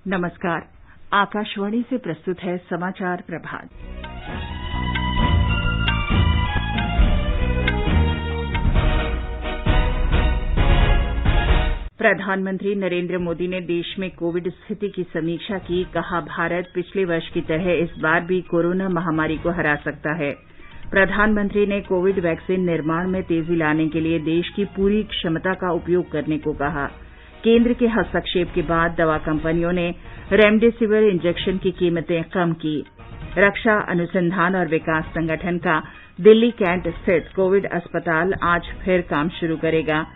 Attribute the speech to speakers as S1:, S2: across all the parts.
S1: नमस्कार। आकाशवाणी से प्रस्तुत है समाचार प्रभात। प्रधानमंत्री नरेंद्र मोदी ने देश में कोविड स्थिति की समीक्षा की। कहा, भारत पिछले वर्ष की तरह इस बार भी कोरोना महामारी को हरा सकता है। प्रधानमंत्री ने कोविड वैक्सीन निर्माण में तेजी लाने के लिए देश की पूरी क्षमता का उपयोग करने को कहा। केंद्र के हस्तक्षेप के बाद दवा कंपनियों ने रेमडेसिविर इंजेक्शन की कीमतें कम की। रक्षा अनुसंधान और विकास संगठन का दिल्ली कैंट स्थित कोविड अस्पताल आज फिर काम शुरू करेगा।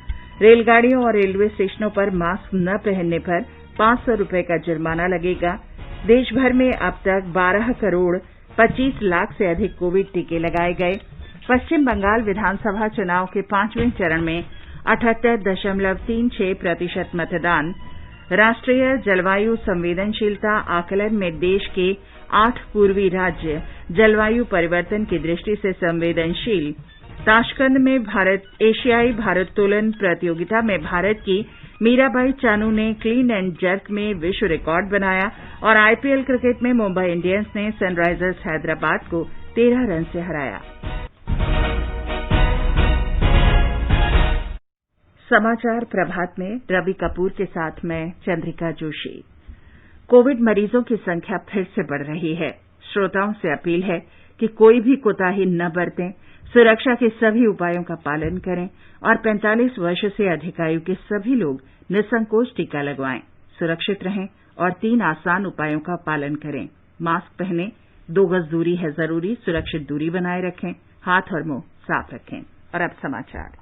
S1: रेलगाड़ियों और रेलवे स्टेशनों पर मास्क न पहनने पर 500 रुपये का जुर्माना लगेगा। देश भर में अब तक 12 करोड़ 25 लाख से अधिक कोविड टीके लगाए गए। पश्चिम बंगाल विधानसभा चुनाव के 5वें चरण में 78.36% मतदान। राष्ट्रीय जलवायु संवेदनशीलता आकलन में देश के 8 पूर्वी राज्य जलवायु परिवर्तन की दृष्टि से संवेदनशील। ताशकंद में एशियाई भारोत्तोलन प्रतियोगिता में भारत की मीराबाई चानू ने क्लीन एंड जर्क में विश्व रिकॉर्ड बनाया और आईपीएल क्रिकेट में मुंबई इंडियंस ने सनराइजर्स हैदराबाद को 13 रन से हराया। समाचार प्रभात में रवि कपूर के साथ मैं चंद्रिका जोशी। कोविड मरीजों की संख्या फिर से बढ़ रही है। श्रोताओं से अपील है कि कोई भी कोताही न बरतें, सुरक्षा के सभी उपायों का पालन करें और 45 वर्ष से अधिक आयु के सभी लोग निसंकोच टीका लगवाएं। सुरक्षित रहें और 3 आसान उपायों का पालन करें। मास्क पहनें, 2 गज दूरी है जरूरी, सुरक्षित दूरी बनाए रखें, हाथ और मुंह साफ रखें। और अब समाचार।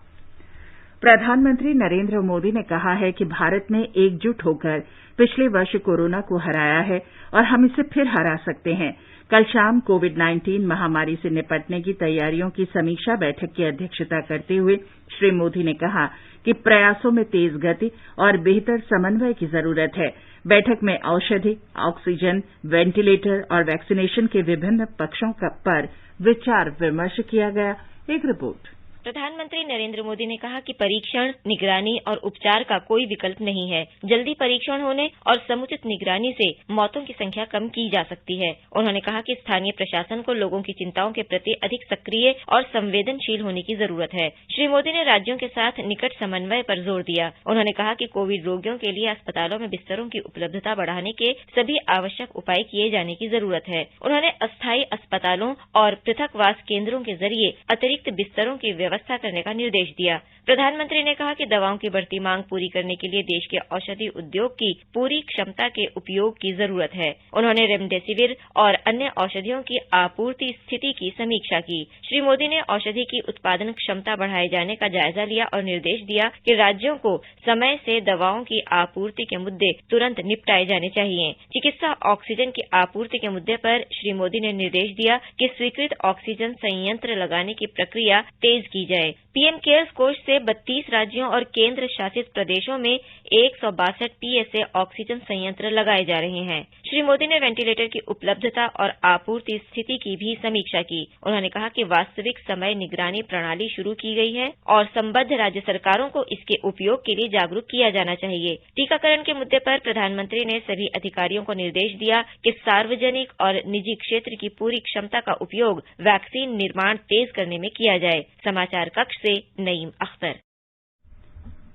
S1: प्रधानमंत्री नरेंद्र मोदी ने कहा है कि भारत ने एकजुट होकर पिछले वर्ष कोरोना को हराया है और हम इसे फिर हरा सकते हैं। कल शाम कोविड-19 महामारी से निपटने की तैयारियों की समीक्षा बैठक की अध्यक्षता करते हुए श्री मोदी ने कहा कि प्रयासों में तेज गति और बेहतर समन्वय की जरूरत है। बैठक में औषधि, ऑक्सीजन, वेंटिलेटर और वैक्सीनेशन के विभिन्न पक्षों पर विचार विमर्श किया गया। एक रिपोर्ट।
S2: प्रधानमंत्री नरेंद्र मोदी ने कहा कि परीक्षण, निगरानी और उपचार का कोई विकल्प नहीं है। जल्दी परीक्षण होने और समुचित निगरानी से मौतों की संख्या कम की जा सकती है। उन्होंने कहा कि स्थानीय प्रशासन को लोगों की चिंताओं के प्रति अधिक सक्रिय और संवेदनशील होने की जरूरत है। श्री मोदी ने राज्यों के साथ निकट समन्वय पर जोर दिया। उन्होंने कहा कि कोविड रोगियों के लिए अस्पतालों में बिस्तरों की उपलब्धता बढ़ाने के सभी आवश्यक उपाय किए जाने की जरूरत है। उन्होंने अस्थायी अस्पतालों और पृथकवास केंद्रों के जरिए अतिरिक्त बिस्तरों की व्यवस्था करने का निर्देश दिया। प्रधानमंत्री ने कहा कि दवाओं की बढ़ती मांग पूरी करने के लिए देश के औषधि उद्योग की पूरी क्षमता के उपयोग की जरूरत है। उन्होंने रेमडेसिविर और अन्य औषधियों की आपूर्ति स्थिति की समीक्षा की। श्री मोदी ने औषधि की उत्पादन क्षमता बढ़ाए जाने का जायजा लिया और निर्देश दिया कि राज्यों को समय से दवाओं की आपूर्ति के मुद्दे तुरंत निपटाए जाने चाहिए। चिकित्सा ऑक्सीजन की आपूर्ति के मुद्दे पर श्री मोदी ने निर्देश दिया कि स्वीकृत ऑक्सीजन संयंत्र लगाने की प्रक्रिया तेज की जाए। पीएम केयर्स कोष से 32 राज्यों और केंद्र शासित प्रदेशों में 162 पीएसए ऑक्सीजन संयंत्र लगाए जा रहे हैं। श्री मोदी ने वेंटिलेटर की उपलब्धता और आपूर्ति स्थिति की भी समीक्षा की। उन्होंने कहा कि वास्तविक समय निगरानी प्रणाली शुरू की गई है और संबद्ध राज्य सरकारों को इसके उपयोग के लिए जागरूक किया जाना चाहिए। टीकाकरण के मुद्दे पर प्रधानमंत्री ने सभी अधिकारियों को निर्देश दिया कि सार्वजनिक और निजी क्षेत्र की पूरी क्षमता का उपयोग वैक्सीन निर्माण तेज करने में किया जाए। समाचार कक्ष से नईम अख्तर।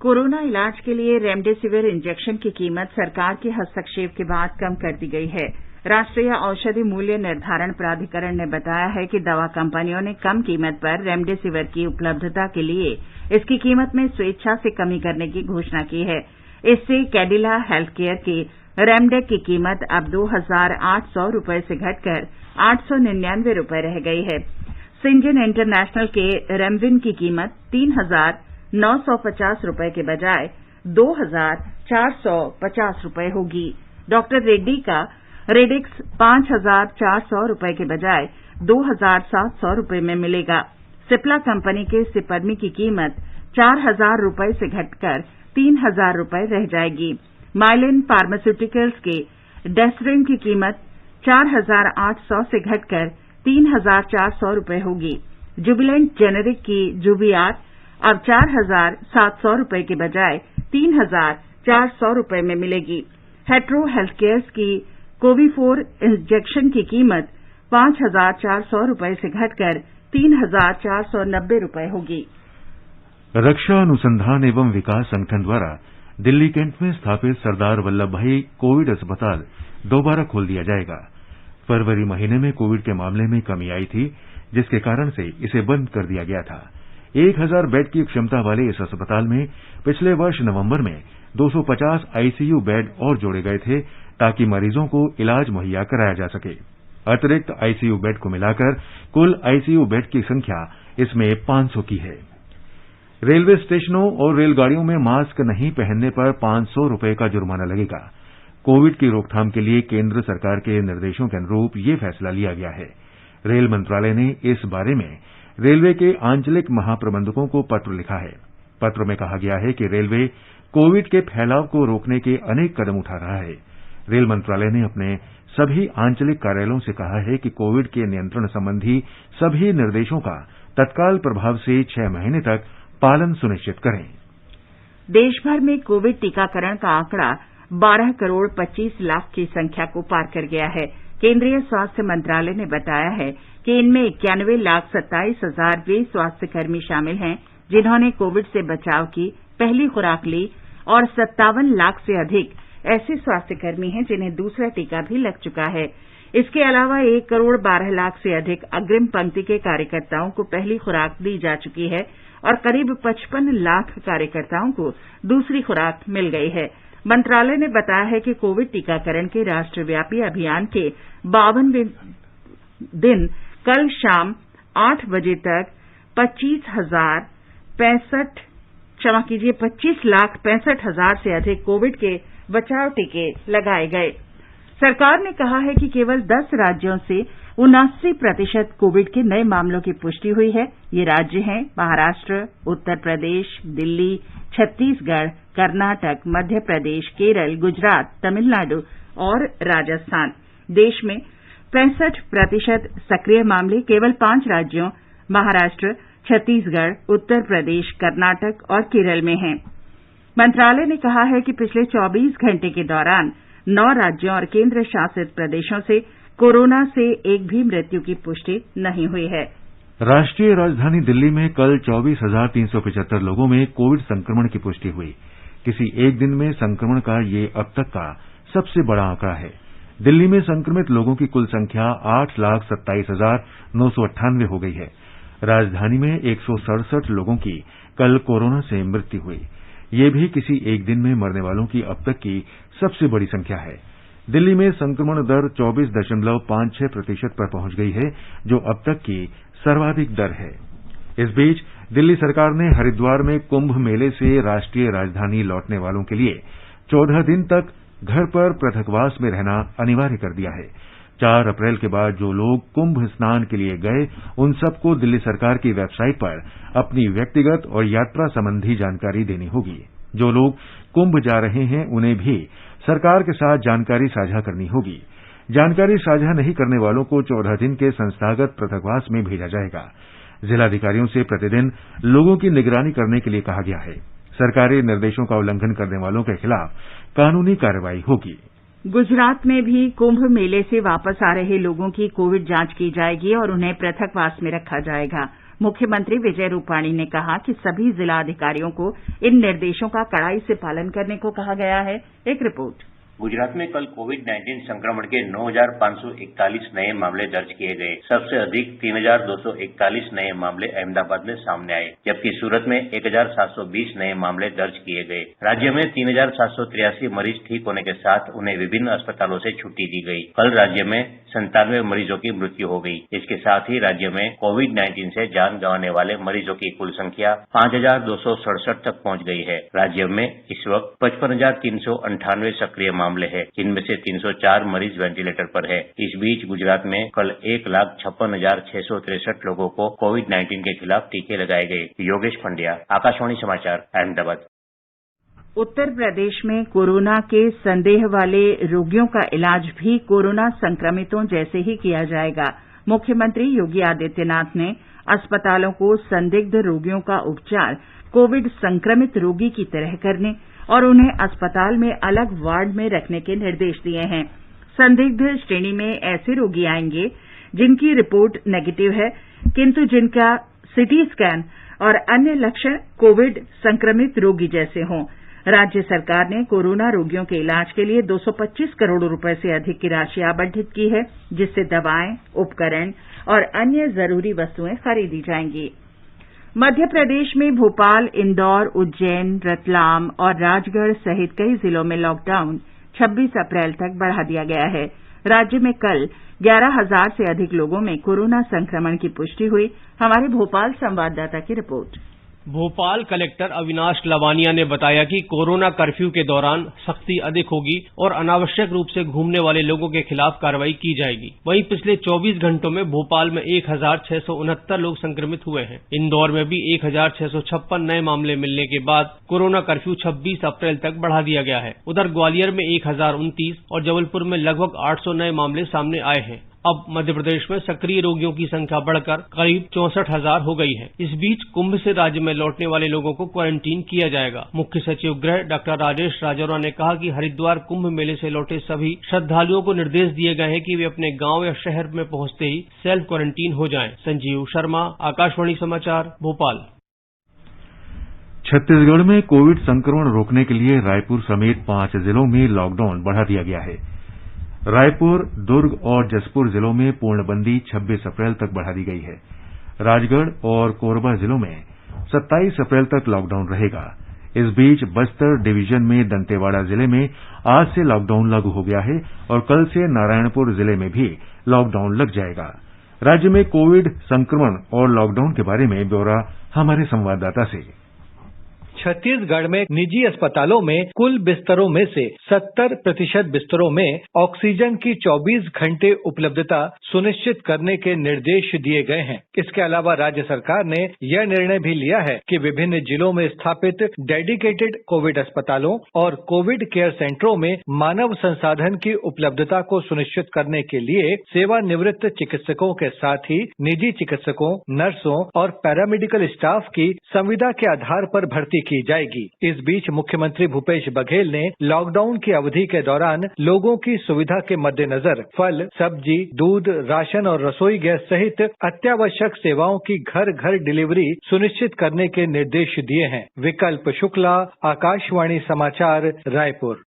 S1: कोरोना इलाज के लिए रेमडेसिविर इंजेक्शन की कीमत सरकार के हस्तक्षेप के बाद कम कर दी गई है। राष्ट्रीय औषधि मूल्य निर्धारण प्राधिकरण ने बताया है कि दवा कंपनियों ने कम कीमत पर रेमडेसिविर की उपलब्धता के लिए इसकी कीमत में स्वेच्छा से कमी करने की घोषणा की है। इससे कैडिला हेल्थकेयर की रेमडेक की कीमत अब 2,800 रुपये से घटकर 899 रुपये रह गई है। सिंजन इंटरनेशनल के रेमविन की कीमत 3,950 रुपये के बजाय 2,450 रुपये होगी। डॉक्टर रेड्डी का रेडिक्स 5,400 रुपये के बजाय 2,700 रुपये में मिलेगा। सिप्ला कंपनी के सिपर्मी की कीमत 4,000 रुपये से घटकर 3,000 रुपये रह जाएगी। माइलिन फार्मास्यूटिकल्स के डेसरेम की कीमत 4,800 से घटकर 3,400 रुपये होगी। जुबिलेंट जेनेरिक की जुबियार अब 4,700 रुपये के बजाय 3,400 रुपये में मिलेगी। हेट्रो हेल्थकेयर्स की कोविफोर इंजेक्शन की कीमत 5,400 रुपये से घटकर 3,490 रुपये होगी।
S3: रक्षा अनुसंधान एवं विकास संगठन द्वारा दिल्ली कैंट में स्थापित सरदार वल्लभ भाई कोविड अस्पताल दोबारा खोल दिया जाएगा। फरवरी महीने में कोविड के मामले में कमी आई थी, जिसके कारण से इसे बंद कर दिया गया था। 1,000 बेड की क्षमता वाले इस अस्पताल में पिछले वर्ष नवंबर में 250 आईसीयू बेड और जोड़े गए थे, ताकि मरीजों को इलाज मुहैया कराया जा सके। अतिरिक्त आईसीयू बेड को मिलाकर कुल आईसीयू बेड की संख्या इसमें 500 की है। रेलवे स्टेशनों और रेलगाड़ियों में मास्क नहीं पहनने पर 500 रुपये का जुर्माना लगेगा। कोविड की रोकथाम के लिए केंद्र सरकार के निर्देशों के अनुरूप ये फैसला लिया गया है। रेल मंत्रालय ने इस बारे में रेलवे के आंचलिक महाप्रबंधकों को पत्र लिखा है। पत्र में कहा गया है कि रेलवे कोविड के फैलाव को रोकने के अनेक कदम उठा रहा है। रेल मंत्रालय ने अपने सभी आंचलिक कार्यालयों से कहा है कि कोविड के नियंत्रण संबंधी सभी निर्देशों का तत्काल प्रभाव से 6 महीने तक पालन सुनिश्चित करें।
S1: देश भर में कोविड टीकाकरण का आंकड़ा 12 करोड़ 25 लाख की संख्या को पार कर गया है। केंद्रीय स्वास्थ्य मंत्रालय ने बताया है कि इनमें 91,27,000 वे स्वास्थ्यकर्मी शामिल हैं, जिन्होंने कोविड से बचाव की पहली खुराक ली, और 57 लाख से अधिक ऐसे स्वास्थ्यकर्मी हैं जिन्हें दूसरा टीका भी लग चुका है। इसके अलावा 1 करोड़ 12 लाख से अधिक अग्रिम पंक्ति के कार्यकर्ताओं को पहली खुराक दी जा चुकी है और करीब 55 लाख कार्यकर्ताओं को दूसरी खुराक मिल गई है। मंत्रालय ने बताया है कि कोविड टीकाकरण के राष्ट्रव्यापी अभियान के 52वें दिन कल शाम 8 बजे तक 25,65,000 से अधिक कोविड के बचाव टीके लगाए गए। सरकार ने कहा है कि केवल 10 राज्यों से 79% कोविड के नए मामलों की पुष्टि हुई है। ये राज्य हैं महाराष्ट्र, उत्तर प्रदेश, दिल्ली, छत्तीसगढ़, कर्नाटक, मध्य प्रदेश, केरल, गुजरात, तमिलनाडु और राजस्थान। देश में 65% सक्रिय मामले केवल 5 राज्यों महाराष्ट्र, छत्तीसगढ़, उत्तर प्रदेश, कर्नाटक और केरल में हैं। मंत्रालय ने कहा है कि पिछले 24 घंटे के दौरान 9 राज्यों और केंद्र शासित प्रदेशों से कोरोना से एक भी मृत्यु की पुष्टि नहीं हुई है।
S3: राष्ट्रीय राजधानी दिल्ली में कल 24,375 लोगों में कोविड संक्रमण की पुष्टि हुई। किसी एक दिन में संक्रमण का ये अब तक का सबसे बड़ा आंकड़ा है। दिल्ली में संक्रमित लोगों की कुल संख्या 8,27,998 हो गई है। राजधानी में 167 लोगों की कल कोरोना से मृत्यु हुई। ये भी किसी एक दिन में मरने वालों की अब तक की सबसे बड़ी संख्या है। दिल्ली में संक्रमण दर 24.56% पर पहुंच गई है, जो अब तक की सर्वाधिक दर है। इस बीच दिल्ली सरकार ने हरिद्वार में कुंभ मेले से राष्ट्रीय राजधानी लौटने वालों के लिए 14 दिन तक घर पर पृथकवास में रहना अनिवार्य कर दिया है। 4 अप्रैल के बाद जो लोग कुंभ स्नान के लिए गए, उन सबको दिल्ली सरकार की वेबसाइट पर अपनी व्यक्तिगत और यात्रा संबंधी जानकारी देनी होगी। जो लोग कुंभ जा रहे हैं, उन्हें भी सरकार के साथ जानकारी साझा करनी होगी। जानकारी साझा नहीं करने वालों को 14 दिन के संस्थागत पृथकवास में भेजा जाएगा। जिलाधिकारियों से प्रतिदिन लोगों की निगरानी करने के लिए कहा गया है। सरकारी निर्देशों का उल्लंघन करने वालों के खिलाफ कानूनी कार्रवाई होगी।
S1: गुजरात में भी कुंभ मेले से वापस आ रहे लोगों की कोविड जांच की जाएगी और उन्हें पृथकवास में रखा जाएगा। मुख्यमंत्री विजय रूपाणी ने कहा कि सभी जिलाधिकारियों को इन निर्देशों का कड़ाई से पालन करने को कहा गया है। एक रिपोर्ट।
S4: गुजरात में कल कोविड-19 संक्रमण के 9,541 नए मामले दर्ज किए गए। सबसे अधिक 3,241 नए मामले अहमदाबाद में सामने आए, जबकि सूरत में 1,720 नए मामले दर्ज किए गए। राज्य में 3,783 मरीज ठीक होने के साथ उन्हें विभिन्न अस्पतालों से छुट्टी दी गई। कल राज्य में 97 मरीजों की मृत्यु हो गई। इसके साथ ही राज्य में कोविड-19 से जान गंवाने वाले मरीजों की कुल संख्या 5,267 तक पहुंच गई है। राज्य में इस वक्त 55,398 सक्रिय मामले हैं, जिनमें से 304 मरीज वेंटिलेटर पर है। इस बीच गुजरात में कल 1,56,663 लोगों को कोविड-19 के खिलाफ टीके लगाए गए। योगेश पंड्या, आकाशवाणी समाचार, अहमदाबाद।
S1: उत्तर प्रदेश में कोरोना के संदेह वाले रोगियों का इलाज भी कोरोना संक्रमितों जैसे ही किया जाएगा। मुख्यमंत्री योगी आदित्यनाथ ने अस्पतालों को संदिग्ध रोगियों का उपचार कोविड संक्रमित रोगी की तरह करने और उन्हें अस्पताल में अलग वार्ड में रखने के निर्देश दिए हैं। संदिग्ध श्रेणी में ऐसे रोगी आएंगे जिनकी रिपोर्ट नेगेटिव है किंतु जिनका सीटी स्कैन और अन्य लक्षण कोविड संक्रमित रोगी जैसे हों। राज्य सरकार ने कोरोना रोगियों के इलाज के लिए 225 करोड़ रुपए से अधिक की राशि आवंटित की है, जिससे दवाएं, उपकरण और अन्य जरूरी वस्तुएं खरीदी जाएंगी। मध्य प्रदेश में भोपाल, इंदौर, उज्जैन, रतलाम और राजगढ़ सहित कई जिलों में लॉकडाउन 26 अप्रैल तक बढ़ा दिया गया है। राज्य में कल 11,000 से अधिक लोगों में कोरोना संक्रमण की पुष्टि हुई। हमारे भोपाल संवाददाता की रिपोर्ट।
S5: भोपाल कलेक्टर अविनाश लवानिया ने बताया कि कोरोना कर्फ्यू के दौरान सख्ती अधिक होगी और अनावश्यक रूप से घूमने वाले लोगों के खिलाफ कार्रवाई की जाएगी। वहीं पिछले 24 घंटों में भोपाल में 1,669 लोग संक्रमित हुए हैं। इंदौर में भी 1,656 नए मामले मिलने के बाद कोरोना कर्फ्यू 26 अप्रैल तक बढ़ा दिया गया है। उधर ग्वालियर में 1,029 और जबलपुर में लगभग 800 नए मामले सामने आए हैं। अब मध्य प्रदेश में सक्रिय रोगियों की संख्या बढ़कर करीब 64,000 हो गई है। इस बीच कुंभ से राज्य में लौटने वाले लोगों को क्वारंटीन किया जाएगा। मुख्य सचिव गृह डॉक्टर राजेश राजौरा ने कहा कि हरिद्वार कुंभ मेले से लौटे सभी श्रद्धालुओं को निर्देश दिए गए हैं कि वे अपने गांव या शहर में पहुंचते ही सेल्फ क्वारंटीन हो जाएं। संजीव शर्मा, आकाशवाणी समाचार, भोपाल।
S3: छत्तीसगढ़ में कोविड संक्रमण रोकने के लिए रायपुर समेत 5 जिलों में लॉकडाउन बढ़ा दिया गया है। रायपुर, दुर्ग और जसपुर जिलों में पूर्णबंदी 26 अप्रैल तक बढ़ा दी गई है। राजगढ़ और कोरबा जिलों में 27 अप्रैल तक लॉकडाउन रहेगा। इस बीच बस्तर डिवीजन में दंतेवाड़ा जिले में आज से लॉकडाउन लागू हो गया है और कल से नारायणपुर जिले में भी लॉकडाउन लग जाएगा। राज्य में कोविड संक्रमण और लॉकडाउन के बारे में ब्यौरा हमारे संवाददाता से।
S6: छत्तीसगढ़ में निजी अस्पतालों में कुल बिस्तरों में से 70% बिस्तरों में ऑक्सीजन की 24 घंटे उपलब्धता सुनिश्चित करने के निर्देश दिए गए हैं। इसके अलावा राज्य सरकार ने यह निर्णय भी लिया है कि विभिन्न जिलों में स्थापित डेडिकेटेड कोविड अस्पतालों और कोविड केयर सेंटरों में मानव संसाधन की उपलब्धता को सुनिश्चित करने के लिए सेवानिवृत्त चिकित्सकों के साथ ही निजी चिकित्सकों, नर्सों और पैरामेडिकल स्टाफ की संविदा के आधार पर भर्ती की जाएगी। इस बीच मुख्यमंत्री भूपेश बघेल ने लॉकडाउन की अवधि के दौरान लोगों की सुविधा के मद्देनजर फल, सब्जी, दूध, राशन और रसोई गैस सहित अत्यावश्यक सेवाओं की घर घर डिलीवरी सुनिश्चित करने के निर्देश दिए हैं। विकल्प शुक्ला, आकाशवाणी समाचार, रायपुर।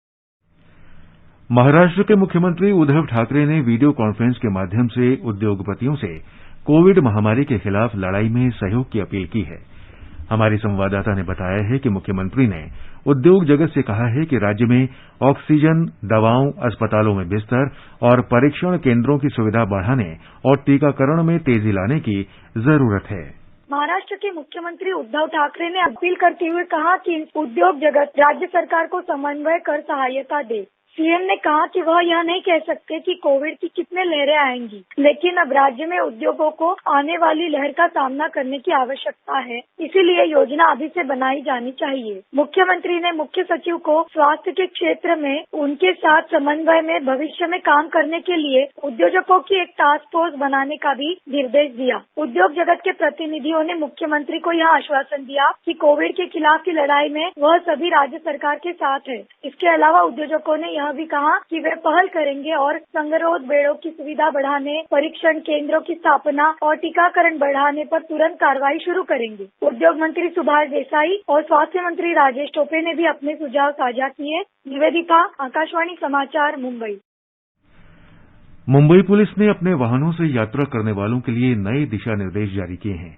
S3: महाराष्ट्र के मुख्यमंत्री उद्धव ठाकरे ने वीडियो कॉन्फ्रेंस के माध्यम से उद्योगपतियों से कोविड महामारी के खिलाफ लड़ाई में सहयोग की अपील की है। हमारी संवाददाता ने बताया है कि मुख्यमंत्री ने उद्योग जगत से कहा है कि राज्य में ऑक्सीजन, दवाओं, अस्पतालों में बिस्तर और परीक्षण केंद्रों की सुविधा बढ़ाने और टीकाकरण में तेजी लाने की जरूरत है।
S7: महाराष्ट्र के मुख्यमंत्री उद्धव ठाकरे ने अपील करते हुए कहा कि उद्योग जगत राज्य सरकार को समन्वय कर सहायता दे। सीएम ने कहा कि वह यह नहीं कह सकते कि कोविड की कितने लहरें आएंगी, लेकिन अब राज्य में उद्योगों को आने वाली लहर का सामना करने की आवश्यकता है, इसीलिए योजना अभी से बनाई जानी चाहिए। मुख्यमंत्री ने मुख्य सचिव को स्वास्थ्य के क्षेत्र में उनके साथ समन्वय में भविष्य में काम करने के लिए उद्योजकों की एक टास्क फोर्स बनाने का भी निर्देश दिया। उद्योग जगत के प्रतिनिधियों ने मुख्यमंत्री को यह आश्वासन दिया कि कोविड के खिलाफ की लड़ाई में वह सभी राज्य सरकार के साथ है। इसके अलावा उद्योजकों ने यह भी कहा कि वे पहल करेंगे और संगरोध बेड़ों की सुविधा बढ़ाने, परीक्षण केंद्रों की स्थापना और टीकाकरण बढ़ाने पर तुरंत कार्रवाई शुरू करेंगे। उद्योग मंत्री सुभाष देसाई और स्वास्थ्य मंत्री राजेश टोपे ने भी अपने सुझाव साझा किए। निवेदिका, आकाशवाणी समाचार, मुंबई।
S3: मुंबई पुलिस ने अपने वाहनों से यात्रा करने वालों के लिए नए दिशा निर्देश जारी किए हैं।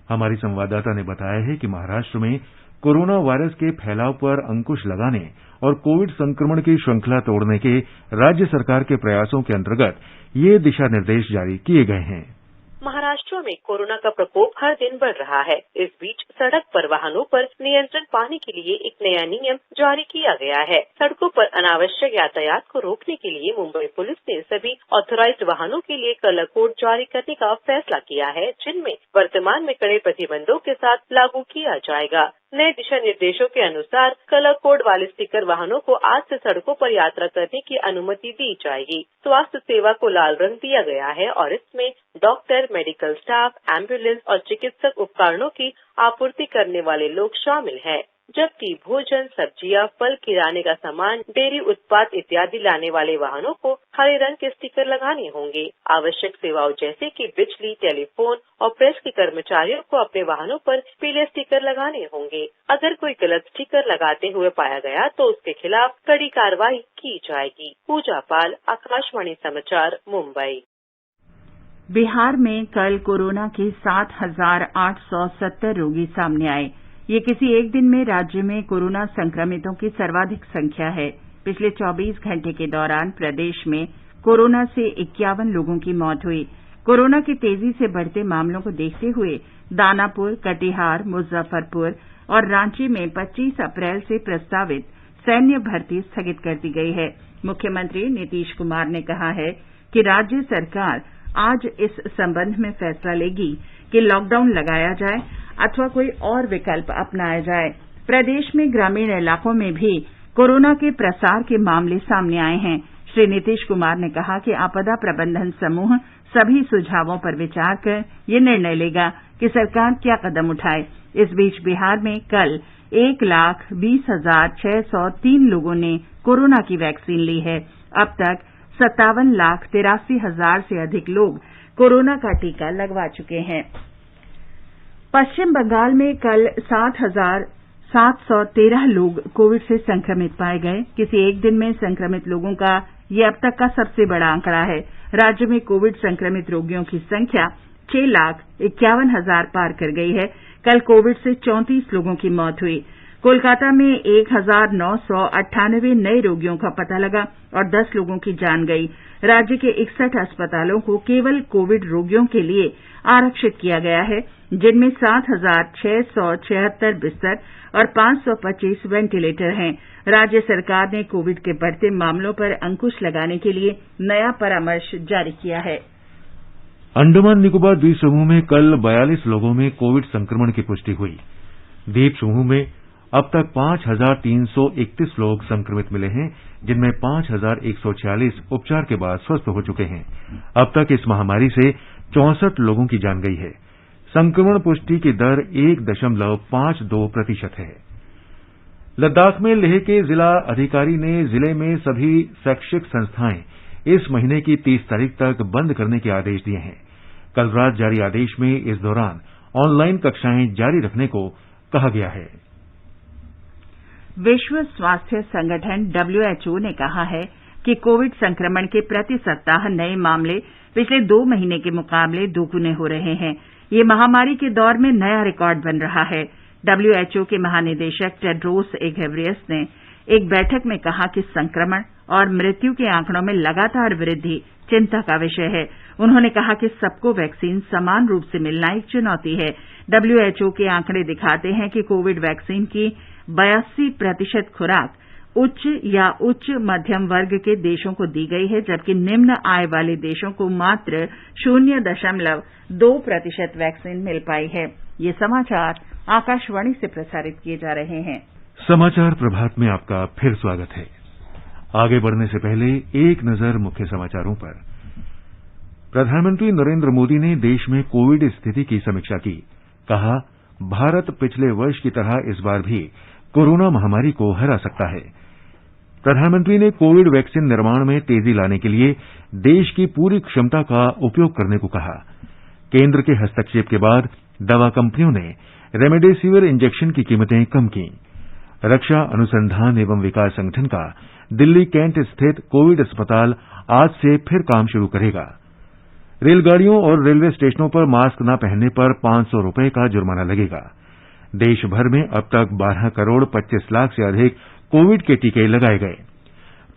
S3: हमारी संवाददाता ने बताया है कि महाराष्ट्र में कोरोना वायरस के फैलाव पर अंकुश लगाने और कोविड संक्रमण की श्रृंखला तोड़ने के राज्य सरकार के प्रयासों के अंतर्गत ये दिशा निर्देश जारी किए गए हैं।
S8: महाराष्ट्र में कोरोना का प्रकोप हर दिन बढ़ रहा है। इस बीच सड़क पर वाहनों पर नियंत्रण पाने के लिए एक नया नियम जारी किया गया है। सड़कों पर अनावश्यक यातायात को रोकने के लिए मुंबई पुलिस ने सभी ऑथोराइज्ड वाहनों के लिए कलर कोड जारी करने का फैसला किया है, जिनमें वर्तमान में कड़े प्रतिबंधों के साथ लागू किया जाएगा। नए दिशा निर्देशों के अनुसार कलर कोड वाले स्टिकर वाहनों को आज से सड़कों पर यात्रा करने की अनुमति दी जाएगी। स्वास्थ्य सेवा को लाल रंग दिया गया है और इसमें डॉक्टर, मेडिकल स्टाफ, एम्बुलेंस और चिकित्सक उपकरणों की आपूर्ति करने वाले लोग शामिल हैं। जबकि भोजन, सब्जियां, फल, किराने का सामान, डेयरी उत्पाद इत्यादि लाने वाले वाहनों को हरे रंग के स्टिकर लगाने होंगे। आवश्यक सेवाओं जैसे कि बिजली, टेलीफोन और प्रेस के कर्मचारियों को अपने वाहनों पर पीले स्टिकर लगाने होंगे। अगर कोई गलत स्टिकर लगाते हुए पाया गया तो उसके खिलाफ कड़ी कार्रवाई की जाएगी। पूजा पाल, आकाशवाणी समाचार, मुंबई।
S1: बिहार में कल कोरोना के 7,870 रोगी सामने आए। ये किसी एक दिन में राज्य में कोरोना संक्रमितों की सर्वाधिक संख्या है। पिछले 24 घंटे के दौरान प्रदेश में कोरोना से 51 लोगों की मौत हुई। कोरोना के तेजी से बढ़ते मामलों को देखते हुए दानापुर, कटिहार, मुजफ्फरपुर और रांची में 25 अप्रैल से प्रस्तावित सैन्य भर्ती स्थगित कर दी गई है। मुख्यमंत्री नीतीश कुमार ने कहा है कि राज्य सरकार आज इस संबंध में फैसला लेगी कि लॉकडाउन लगाया जाए अथवा कोई और विकल्प अपनाया जाए। प्रदेश में ग्रामीण इलाकों में भी कोरोना के प्रसार के मामले सामने आए हैं। श्री नीतीश कुमार ने कहा कि आपदा प्रबंधन समूह सभी सुझावों पर विचार कर ये निर्णय लेगा कि सरकार क्या कदम उठाए। इस बीच बिहार में कल 1,20,603 लोगों ने कोरोना की वैक्सीन ली है। अब तक 57,83,000 से अधिक लोग कोरोना का टीका लगवा चुके हैं। पश्चिम बंगाल में कल 60,713 लोग कोविड से संक्रमित पाए गए। किसी एक दिन में संक्रमित लोगों का यह अब तक का सबसे बड़ा आंकड़ा है। राज्य में कोविड संक्रमित रोगियों की संख्या 6,51,000 पार कर गई है। कल कोविड से 34 लोगों की मौत हुई। कोलकाता में 1,998 नए रोगियों का पता लगा और 10 लोगों की जान गई। राज्य के 61 अस्पतालों को केवल कोविड रोगियों के लिए आरक्षित किया गया है, जिनमें 7,676 बिस्तर और 525 वेंटिलेटर हैं। राज्य सरकार ने कोविड के बढ़ते मामलों पर अंकुश लगाने के लिए नया परामर्श जारी किया है।
S3: अंडमान निकोबार द्वीप समूह में कल 42 लोगों में कोविड संक्रमण की पुष्टि हुई। द्वीप समूह में अब तक 5,331 लोग संक्रमित मिले हैं, जिनमें 5,146 उपचार के बाद स्वस्थ हो चुके हैं। अब तक इस महामारी से 64 लोगों की जान गई है। संक्रमण पुष्टि की दर 1.52% है। लद्दाख में लेह के जिला अधिकारी ने जिले में सभी शैक्षिक संस्थाएं इस महीने की 30 तारीख तक बंद करने के आदेश दिए हैं। कल रात जारी आदेश में इस दौरान ऑनलाइन कक्षाएं जारी रखने को कहा गया है।
S1: विश्व स्वास्थ्य संगठन WHO ने कहा है कि कोविड संक्रमण के प्रति सप्ताह नए मामले पिछले 2 महीने के मुकाबले दोगुने हो रहे हैं। ये महामारी के दौर में नया रिकॉर्ड बन रहा है। WHO के महानिदेशक टेड्रोस एघेब्रेयेसस ने एक बैठक में कहा कि संक्रमण और मृत्यु के आंकड़ों में लगातार वृद्धि चिंता का विषय है। उन्होंने कहा कि सबको वैक्सीन समान रूप से मिलना एक चुनौती है। WHO के आंकड़े दिखाते हैं कि कोविड वैक्सीन की 82% खुराक उच्च या उच्च मध्यम वर्ग के देशों को दी गई है, जबकि निम्न आय वाले देशों को मात्र 0.2% वैक्सीन मिल पाई है। ये समाचार आकाशवाणी से प्रसारित किए जा रहे हैं।
S3: समाचार प्रभात में आपका फिर स्वागत है। आगे बढ़ने से पहले एक नजर मुख्य समाचारों पर। प्रधानमंत्री नरेंद्र मोदी ने देश में कोविड स्थिति की समीक्षा की। कहा, भारत पिछले वर्ष की तरह इस बार भी कोरोना महामारी को हरा सकता है। प्रधानमंत्री ने कोविड वैक्सीन निर्माण में तेजी लाने के लिए देश की पूरी क्षमता का उपयोग करने को कहा। केंद्र के हस्तक्षेप के बाद दवा कंपनियों ने रेमडेसिविर इंजेक्शन की कीमतें कम की। रक्षा अनुसंधान एवं विकास संगठन का दिल्ली कैंट स्थित कोविड अस्पताल आज से फिर काम शुरू करेगा। रेलगाड़ियों और रेलवे स्टेशनों पर मास्क न पहनने पर 500 रुपए का जुर्माना लगेगा। देश भर में अब तक 12 करोड़ 25 लाख से अधिक कोविड के टीके लगाए गए।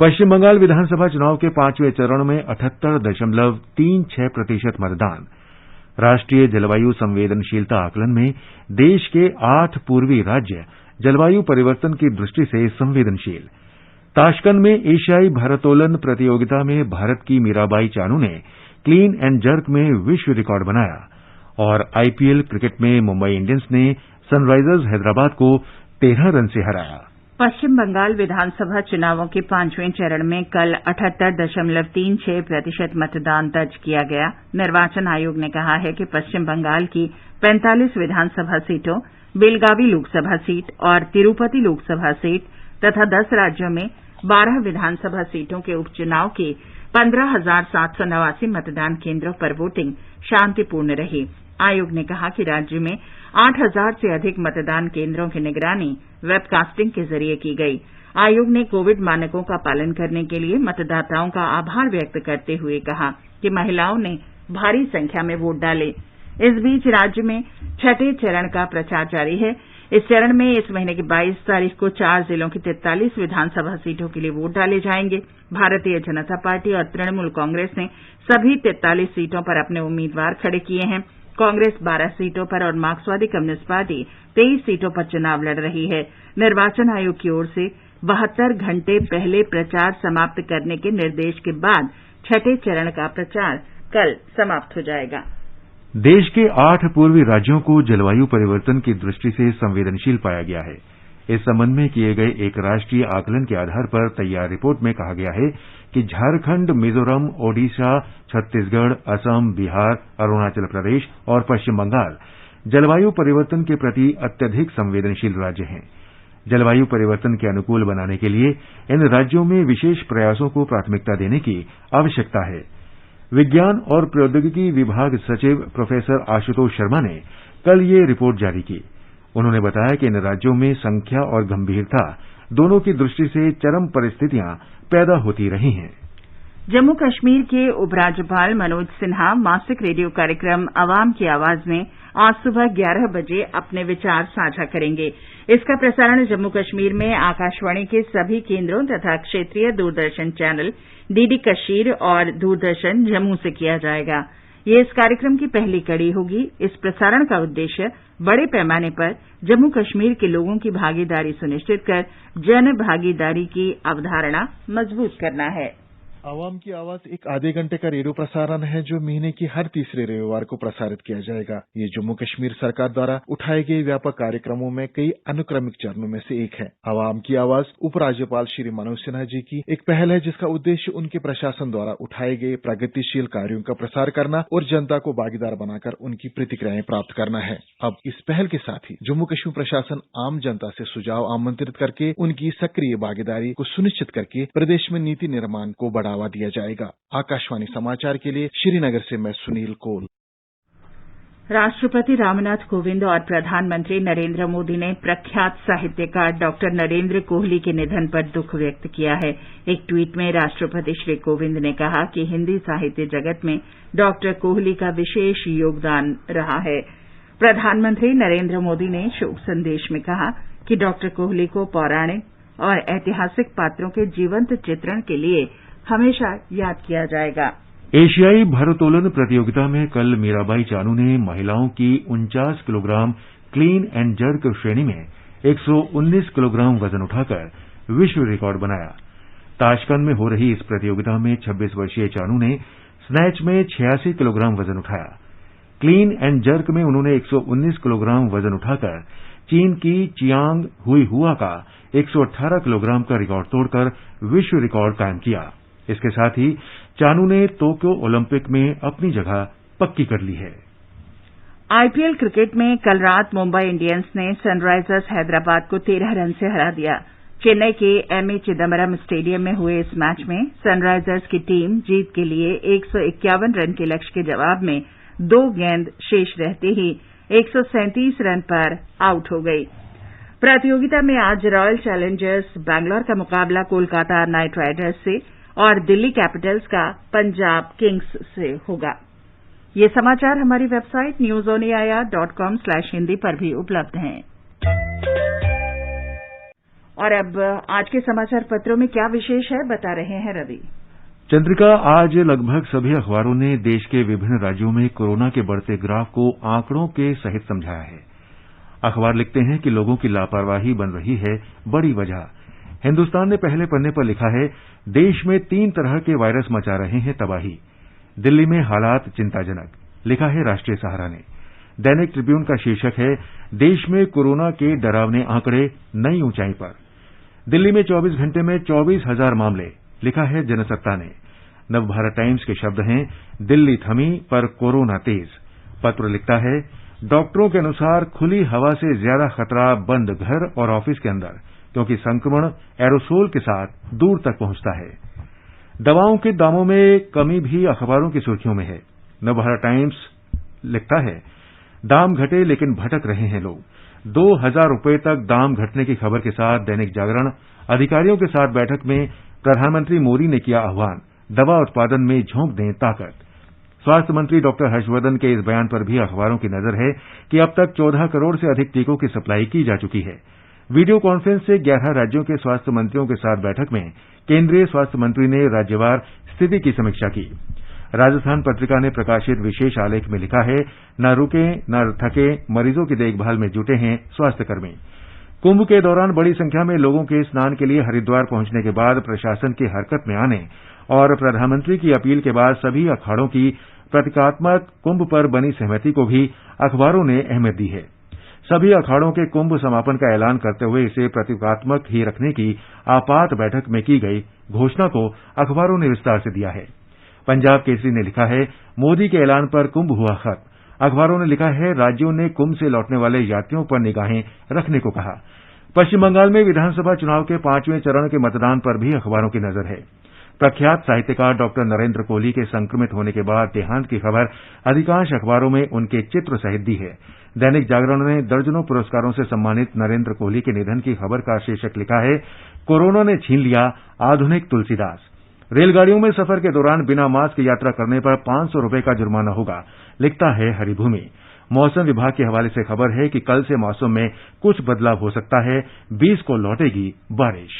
S3: पश्चिम बंगाल विधानसभा चुनाव के 5वें चरण में 78.36% मतदान। राष्ट्रीय जलवायु संवेदनशीलता आकलन में देश के 8 पूर्वी राज्य जलवायु परिवर्तन की दृष्टि से संवेदनशील। ताशकंद में एशियाई भारोत्तोलन प्रतियोगिता में भारत की मीराबाई चानू ने क्लीन एंड जर्क में विश्व रिकॉर्ड बनाया और आईपीएल क्रिकेट में मुंबई इंडियंस ने सनराइजर्स हैदराबाद को 13 रन से हराया।
S1: पश्चिम बंगाल विधानसभा चुनावों के 5वें चरण में कल 78.36% मतदान दर्ज किया गया। निर्वाचन आयोग ने कहा है कि पश्चिम बंगाल की 45 विधानसभा सीटों, बेलगावी लोकसभा सीट और तिरुपति लोकसभा सीट तथा 10 राज्यों में 12 विधानसभा सीटों के उपचुनाव के 15,789 मतदान केंद्रों पर वोटिंग शांतिपूर्ण रही। आयोग ने कहा कि राज्य में 8,000 से अधिक मतदान केंद्रों की निगरानी वेबकास्टिंग के जरिए की गई। आयोग ने कोविड मानकों का पालन करने के लिए मतदाताओं का आभार व्यक्त करते हुए कहा कि महिलाओं ने भारी संख्या में वोट डाले। इस बीच राज्य में छठे चरण का प्रचार जारी है। इस चरण में इस महीने की 22 तारीख को 4 जिलों की 43 विधानसभा सीटों के लिए वोट डाले जाएंगे। भारतीय जनता पार्टी और तृणमूल कांग्रेस ने सभी 43 सीटों पर अपने उम्मीदवार खड़े किए हैं। कांग्रेस 12 सीटों पर और मार्क्सवादी कम्युनिस्ट पार्टी 23 सीटों पर चुनाव लड़ रही है। निर्वाचन आयोग की ओर से 72 घंटे पहले प्रचार समाप्त करने के निर्देश के बाद छठे चरण का प्रचार कल समाप्त हो जाएगा।
S3: देश के 8 पूर्वी राज्यों को जलवायु परिवर्तन की दृष्टि से संवेदनशील पाया गया है। इस संबंध में किए गए एक राष्ट्रीय आकलन के आधार पर तैयार रिपोर्ट में कहा गया है कि झारखंड, मिजोरम, ओडिशा, छत्तीसगढ़, असम, बिहार, अरुणाचल प्रदेश और पश्चिम बंगाल जलवायु परिवर्तन के प्रति अत्यधिक संवेदनशील राज्य हैं। जलवायु परिवर्तन के अनुकूल बनाने के लिए इन राज्यों में विशेष प्रयासों को प्राथमिकता देने की आवश्यकता है। विज्ञान और प्रौद्योगिकी विभाग सचिव प्रोफेसर आशुतोष शर्मा ने कल ये रिपोर्ट जारी की। उन्होंने बताया कि इन राज्यों में संख्या और गंभीरता दोनों की दृष्टि से चरम परिस्थितियां पैदा होती रही हैं।
S1: जम्मू कश्मीर के उपराज्यपाल मनोज सिन्हा मासिक रेडियो कार्यक्रम आवाम की आवाज में आज सुबह 11 बजे अपने विचार साझा करेंगे। इसका प्रसारण जम्मू कश्मीर में आकाशवाणी के सभी केंद्रों तथा क्षेत्रीय दूरदर्शन चैनल डीडी कशीर और दूरदर्शन जम्मू से किया जाएगा। ये इस कार्यक्रम की पहली कड़ी होगी। इस प्रसारण का उद्देश्य बड़े पैमाने पर जम्मू कश्मीर के लोगों की भागीदारी सुनिश्चित कर जन भागीदारी की अवधारणा मजबूत करना है।
S9: आवाम की आवाज एक आधे घंटे का रेडियो प्रसारण है जो महीने की हर तीसरे रविवार को प्रसारित किया जाएगा। ये जम्मू कश्मीर सरकार द्वारा उठाए गए व्यापक कार्यक्रमों में कई अनुक्रमिक चरणों में से एक है। आवाम की आवाज उपराज्यपाल श्री मनोज सिन्हा जी की एक पहल है जिसका उद्देश्य उनके प्रशासन द्वारा उठाए गए प्रगतिशील कार्यों का प्रसार करना और जनता को भागीदार बनाकर उनकी प्रतिक्रियाएं प्राप्त करना है। अब इस पहल के साथ ही जम्मू कश्मीर प्रशासन आम जनता से सुझाव आमंत्रित करके उनकी सक्रिय भागीदारी को सुनिश्चित करके प्रदेश में नीति निर्माण को बढ़ावा दिया जाएगा। आकाशवाणी समाचार के लिए श्रीनगर से मैं सुनील कोल।
S1: राष्ट्रपति रामनाथ कोविंद और प्रधानमंत्री नरेंद्र मोदी ने प्रख्यात साहित्यकार डॉक्टर नरेंद्र कोहली के निधन पर दुख व्यक्त किया है। एक ट्वीट में राष्ट्रपति श्री कोविंद ने कहा कि हिंदी साहित्य जगत में डॉक्टर कोहली का विशेष योगदान रहा है। प्रधानमंत्री नरेंद्र मोदी ने शोक संदेश में कहा कि डॉक्टर कोहली को पौराणिक और ऐतिहासिक पात्रों के जीवंत चित्रण के लिए हमेशा याद किया जाएगा।
S3: एशियाई भारोत्तोलन प्रतियोगिता में कल मीराबाई चानू ने महिलाओं की 49 किलोग्राम क्लीन एंड जर्क श्रेणी में 119 किलोग्राम वजन उठाकर विश्व रिकॉर्ड बनाया। ताशकंद में हो रही इस प्रतियोगिता में 26 वर्षीय चानू ने स्नैच में 86 किलोग्राम वजन उठाया। क्लीन एंड जर्क में उन्होंने 119 किलोग्राम वजन उठाकर चीन की चियांग हुई हुआ का 118 किलोग्राम का रिकॉर्ड तोड़कर विश्व रिकॉर्ड कायम किया। इसके साथ ही चानू ने टोक्यो ओलंपिक में अपनी जगह पक्की कर ली है।
S1: आईपीएल क्रिकेट में कल रात मुंबई इंडियंस ने सनराइजर्स हैदराबाद को 13 रन से हरा दिया। चेन्नई के एमए चिदम्बरम स्टेडियम में हुए इस मैच में सनराइजर्स की टीम जीत के लिए 151 रन के लक्ष्य के जवाब में 2 गेंद शेष रहते ही 137 रन पर आउट हो गई। प्रतियोगिता में आज रॉयल चैलेंजर्स बैंगलोर का मुकाबला कोलकाता नाइट राइडर्स से और दिल्ली कैपिटल्स का पंजाब किंग्स से होगा। ये समाचार हमारी वेबसाइट newsonia.com/hindi पर भी उपलब्ध हैं। और अब आज के समाचार पत्रों में क्या विशेष है बता रहे हैं रवि।
S3: चंद्रिका, आज लगभग सभी अखबारों ने देश के विभिन्न राज्यों में कोरोना के बढ़ते ग्राफ को आंकड़ों के सहित समझाया है। अखबार लिखते हैं कि लोगों की लापरवाही बन रही है बड़ी वजह। हिंदुस्तान ने पहले पन्ने पर लिखा है, देश में 3 तरह के वायरस मचा रहे हैं तबाही। दिल्ली में हालात चिंताजनक, लिखा है राष्ट्रीय सहारा ने। दैनिक ट्रिब्यून का शीर्षक है, देश में कोरोना के डरावने आंकड़े नई ऊंचाई पर। दिल्ली में 24 घंटे में 24,000 मामले, लिखा है जनसत्ता ने। नवभारत टाइम्स के शब्द हैं, दिल्ली थमी पर कोरोना तेज। पत्र लिखता है, डॉक्टरों के अनुसार खुली हवा से ज्यादा खतरा बंद घर और ऑफिस के अंदर, क्योंकि संक्रमण एरोसोल के साथ दूर तक पहुंचता है। दवाओं के दामों में कमी भी अखबारों की सुर्खियों में है। नवभारत टाइम्स लिखता है, दाम घटे लेकिन भटक रहे हैं लोग। 2000 रुपए तक दाम घटने की खबर के साथ दैनिक जागरण, अधिकारियों के साथ बैठक में प्रधानमंत्री मोदी ने किया आह्वान, दवा उत्पादन में झोंक दें ताकत। स्वास्थ्य मंत्री डॉक्टर हर्षवर्धन के इस बयान पर भी अखबारों की नजर है कि अब तक 14 करोड़ से अधिक टीकों की सप्लाई की जा चुकी है। वीडियो कॉन्फ्रेंस से 11 राज्यों के स्वास्थ्य मंत्रियों के साथ बैठक में केंद्रीय स्वास्थ्य मंत्री ने राज्यवार स्थिति की समीक्षा की। राजस्थान पत्रिका ने प्रकाशित विशेष आलेख में लिखा है, न रुके न थके, मरीजों की देखभाल में जुटे हैं स्वास्थ्यकर्मी। कुंभ के दौरान बड़ी संख्या में लोगों के स्नान के लिए हरिद्वार पहुंचने के बाद प्रशासन की हरकत में आने और प्रधानमंत्री की अपील के बाद सभी अखाड़ों की प्रतीकात्मक कुंभ पर बनी सहमति को भी अखबारों ने अहमियत दी है। सभी अखाड़ों के कुंभ समापन का ऐलान करते हुए इसे प्रतीकात्मक ही रखने की आपात बैठक में की गई घोषणा को अखबारों ने विस्तार से दिया है। पंजाब केसरी ने लिखा है, मोदी के ऐलान पर कुंभ हुआ खत्म। अखबारों ने लिखा है, राज्यों ने कुंभ से लौटने वाले यात्रियों पर निगाहें रखने को कहा। पश्चिम बंगाल में विधानसभा चुनाव के 5वें चरण के मतदान पर भी अखबारों की नजर है। प्रख्यात साहित्यकार डॉक्टर नरेंद्र कोहली के संक्रमित होने के बाद देहांत की खबर अधिकांश अखबारों में उनके चित्र सहित दी है। दैनिक जागरण ने दर्जनों पुरस्कारों से सम्मानित नरेंद्र कोहली के निधन की खबर का शीर्षक लिखा है, कोरोना ने छीन लिया आधुनिक तुलसीदास। रेलगाड़ियों में सफर के दौरान बिना मास्क यात्रा करने पर 500 रुपए का जुर्माना होगा, लिखता है हरिभूमि। मौसम विभाग के हवाले से खबर है कि कल से मौसम में कुछ बदलाव हो सकता है, 20 को लौटेगी बारिश।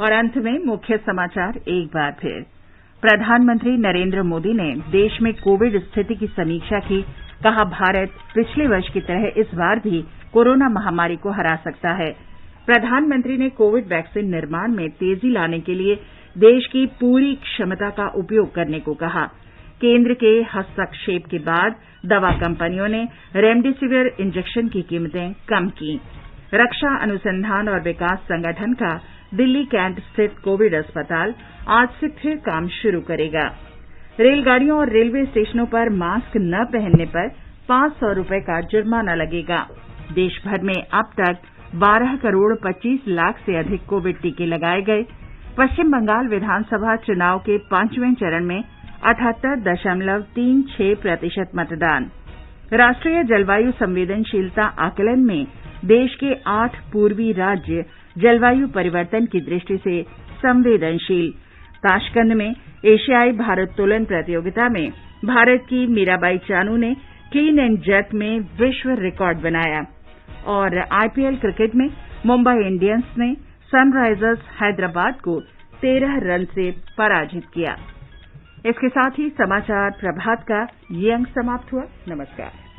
S1: और अंत में मुख्य समाचार एक बार फिर। प्रधानमंत्री नरेंद्र मोदी ने देश में कोविड स्थिति की समीक्षा की। कहा, भारत पिछले वर्ष की तरह इस बार भी कोरोना महामारी को हरा सकता है। प्रधानमंत्री ने कोविड वैक्सीन निर्माण में तेजी लाने के लिए देश की पूरी क्षमता का उपयोग करने को कहा। केंद्र के हस्तक्षेप के बाद दवा कंपनियों ने रेमडेसिविर इंजेक्शन की कीमतें कम की। रक्षा अनुसंधान और विकास संगठन का दिल्ली कैंट स्थित कोविड अस्पताल आज से फिर काम शुरू करेगा। रेलगाड़ियों और रेलवे स्टेशनों पर मास्क न पहनने पर 500 रुपए का जुर्माना लगेगा। देश भर में अब तक 12 करोड़ 25 लाख से अधिक कोविड टीके लगाए गए। पश्चिम बंगाल विधानसभा चुनाव के 5वें चरण में 78.36% मतदान। राष्ट्रीय जलवायु संवेदनशीलता आकलन में देश के 8 पूर्वी राज्य जलवायु परिवर्तन की दृष्टि से संवेदनशील। ताशकंद में एशियाई भारोत्तोलन प्रतियोगिता में भारत की मीराबाई चानू ने क्लीन एंड जर्क में विश्व रिकॉर्ड बनाया। और आईपीएल क्रिकेट में मुंबई इंडियंस ने सनराइजर्स हैदराबाद को 13 रन से पराजित किया। इसके साथ ही समाचार प्रभात का ये अंक समाप्त हुआ। नमस्कार।